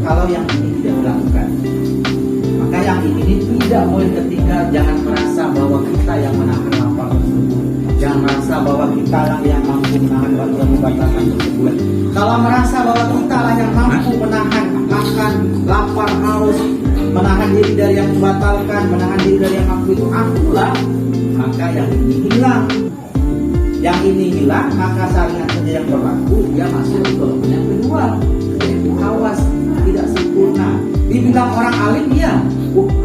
kalau yang ini tidak dilakukan. Maka yang ini tidak boleh ketinggal. Jangan merasa bahwa kita yang menahan lapar tersebut. Jangan merasa bahwa kita lah yang mampu menahan dan membatalkan tersebut. Kalau merasa bahwa kita lah yang mampu menahan makan, lapar, haus, menahan diri dari yang membatalkan, menahan diri dari yang mampu itu akulah, maka yang ini hilang. Yang ini hilang, maka syariat saja yang berlaku, dia masuk ke golongan yang kedua, yaitu hawas, tidak sempurna. Dibilang orang alim, iya.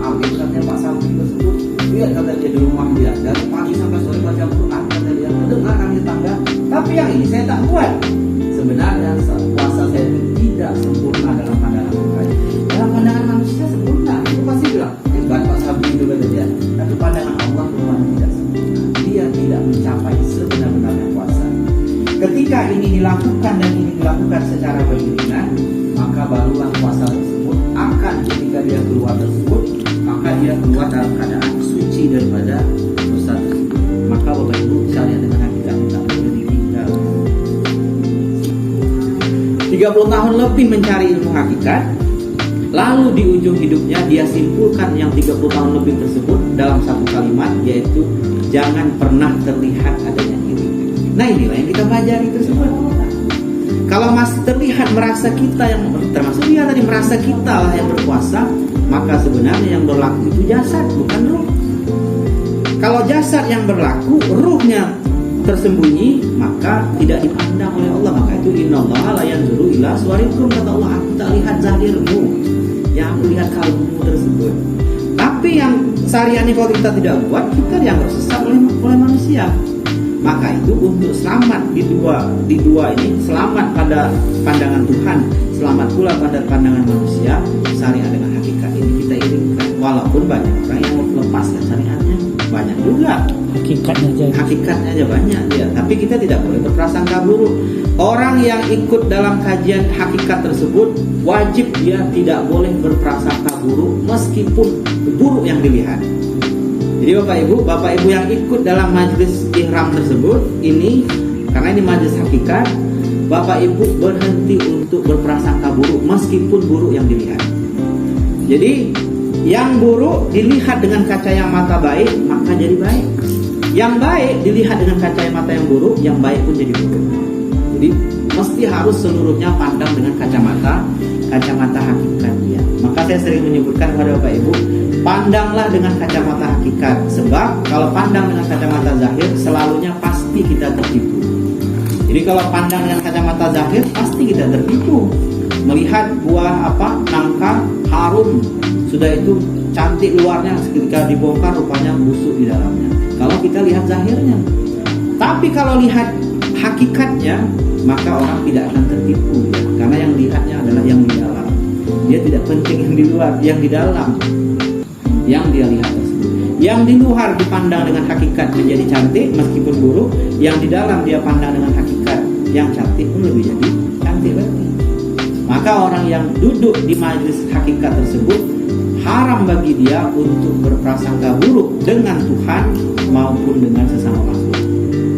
Alim katanya Pak Sabri tersebut. Lihat kata dia di rumah dia, dari pagi sampai sore baca Quran, kata dia, mendengar kami tangga. Tapi yang ini saya tak buat. Sebenarnya puasa saya itu tidak sempurna dalam pandangan saya. Dalam pandangan manusia sempurna. Itu pasti bilang, hebat Pak Sabri itu kata dia. Tapi pandangan Allah rupanya tidak sempurna. Dia tidak mencapai sebenar-benarnya puasa. Ketika ini dilakukan dan ini dilakukan secara beriringan, maka barulah puasa tersebut akan, ketika dia keluar tersebut, maka dia keluar dalam keadaan suci daripada dosa tersebut. Maka Bapak Ibu misalnya dengan hakikat tak boleh ditinggal. 30 tahun lebih mencari ilmu hakikat, lalu di ujung hidupnya dia simpulkan yang 30 tahun lebih tersebut dalam satu kalimat, yaitu jangan pernah terlihat adanya iri. Nah inilah yang kita pelajari tersebut. Kalau masih terlihat merasa kita yang, termasuk dia tadi merasa kita lah yang berpuasa, maka sebenarnya yang berlaku itu jasad, bukan ruh. Kalau jasad yang berlaku, ruhnya tersembunyi, maka tidak dipandang oleh Allah. Maka itu innallaha la yanzuru ila suwarikum, kata Allah, aku tak lihat zahirmu, yang aku lihat kalbumu tersebut. Tapi yang syariat ini kalau kita tidak buat, kita yang tersesat oleh manusia. Maka itu untuk selamat di dua ini, selamat pada pandangan Tuhan, selamat pula pada pandangan manusia, syariat dengan hakikat ini kita iringkan. Walaupun banyak orang yang melepaskan syariatnya, banyak juga hakikatnya aja banyak dia. Tapi kita tidak boleh berprasangka buruk. Orang yang ikut dalam kajian hakikat tersebut wajib dia tidak boleh berprasangka buruk meskipun buruk yang dilihat. Jadi Bapak Ibu yang ikut dalam majelis ihram tersebut ini, karena ini majelis hakikat, Bapak Ibu berhenti untuk berprasangka buruk meskipun buruk yang dilihat. Jadi yang buruk dilihat dengan kacamata baik, maka jadi baik. Yang baik dilihat dengan kacamata yang buruk, yang baik pun jadi buruk. Jadi mesti harus seluruhnya pandang dengan kacamata hakikat dia. Maka saya sering menyebutkan kepada Bapak Ibu, pandanglah dengan kacamata hakikat. Sebab kalau pandang dengan kacamata zahir, selalunya pasti kita tertipu. Jadi kalau pandang dengan kacamata zahir, pasti kita tertipu. Melihat buah nangka harum, sudah itu cantik luarnya, ketika dibongkar rupanya busuk di dalamnya. Kalau kita lihat zahirnya. Tapi kalau lihat hakikatnya, maka orang tidak akan tertipu ya. Karena yang lihatnya adalah yang di dalam. Dia tidak penting yang di luar, yang di dalam yang dia lihat tersebut. Yang di luar dipandang dengan hakikat menjadi cantik meskipun buruk, yang di dalam dia pandang dengan hakikat yang cantik pun lebih jadi cantik lagi. Maka orang yang duduk di majelis hakikat tersebut, haram bagi dia untuk berprasangka buruk dengan Tuhan maupun dengan sesama makhluk.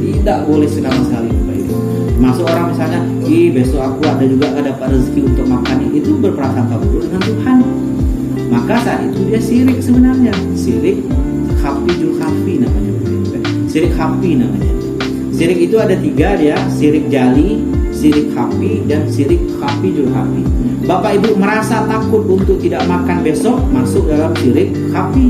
Tidak boleh sama sekali. Masuk orang misalnya, besok aku ada juga gak dapat rezeki untuk makan, itu berprasangka buruk dengan Tuhan. Maka saat itu dia syirik sebenarnya. Syirik khafijul khafi namanya. Syirik khafi namanya. Syirik itu ada 3 dia, syirik jali, syirik khafi, dan syirik khafijul khafi. Bapak Ibu merasa takut untuk tidak makan besok, masuk dalam syirik khafi.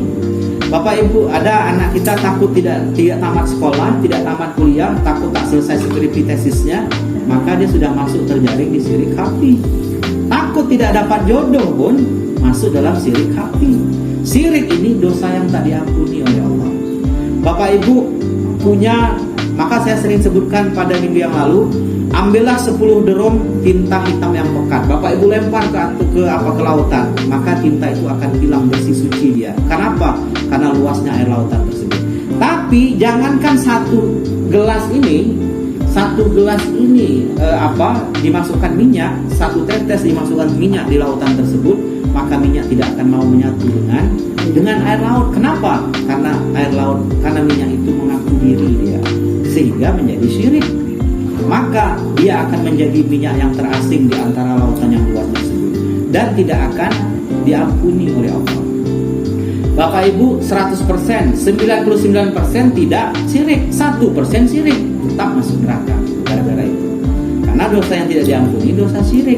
Bapak Ibu, ada anak kita takut tidak tamat sekolah, tidak tamat kuliah, takut tak selesai skripsi tesisnya, maka dia sudah masuk terjaring di syirik khafi. Takut tidak dapat jodoh pun masuk dalam syirik khafi. Syirik ini dosa yang tak diampuni oleh Allah. Bapak Ibu punya, maka saya sering sebutkan pada minggu yang lalu, ambillah 10 drum tinta hitam yang pekat. Bapak Ibu lempar ke lautan, maka tinta itu akan hilang bersih suci dia. Kenapa? Karena luasnya air lautan tersebut. Tapi jangankan satu gelas ini dimasukkan minyak, 1 tetes dimasukkan minyak di lautan tersebut, maka minyak tidak akan mau menyatu dengan air laut. Kenapa? Karena minyak itu mengaku diri dia, sehingga menjadi syirik. Maka dia akan menjadi minyak yang terasing di antara lautan yang luas tersebut. dan tidak akan diampuni oleh Allah. Bapak Ibu, 100%, 99% tidak syirik, 1% syirik, tetap masuk neraka gara-gara itu. Karena dosa yang tidak diampuni dosa syirik.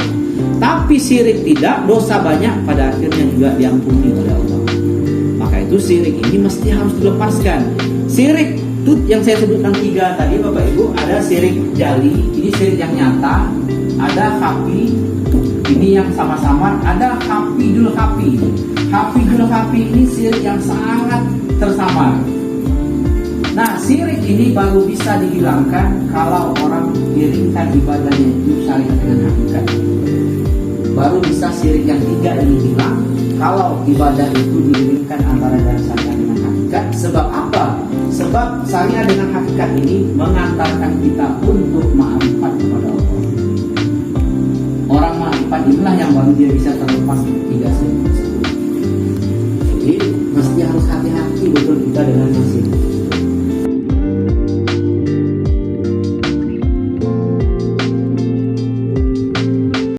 Tapi syirik tidak, dosa banyak pada akhirnya juga diampuni oleh Allah. Maka itu syirik ini mesti harus dilepaskan. Syirik itu yang saya sebutkan 3 tadi Bapak Ibu, ada syirik jali, ini syirik yang nyata, ada khafi, ini yang sama-sama, ada khafidul khafi. Khafidul khafi ini syirik yang sangat tersamar. Nah, syirik ini baru bisa dihilangkan kalau orang iringkan ibadahnya itu syariat dengan hakikat. Baru bisa syirik yang 3 ini hilang kalau ibadah itu diiringkan antara dengan syariat dengan hakikat. Sebab apa? Sebab syariat dengan hakikat ini mengantarkan kita untuk ma'rifat kepada Allah. Orang ma'rifat inilah yang baru dia bisa terlepas dari 3 syirik tersebut. Jadi mesti harus hati-hati betul kita dengan syirik.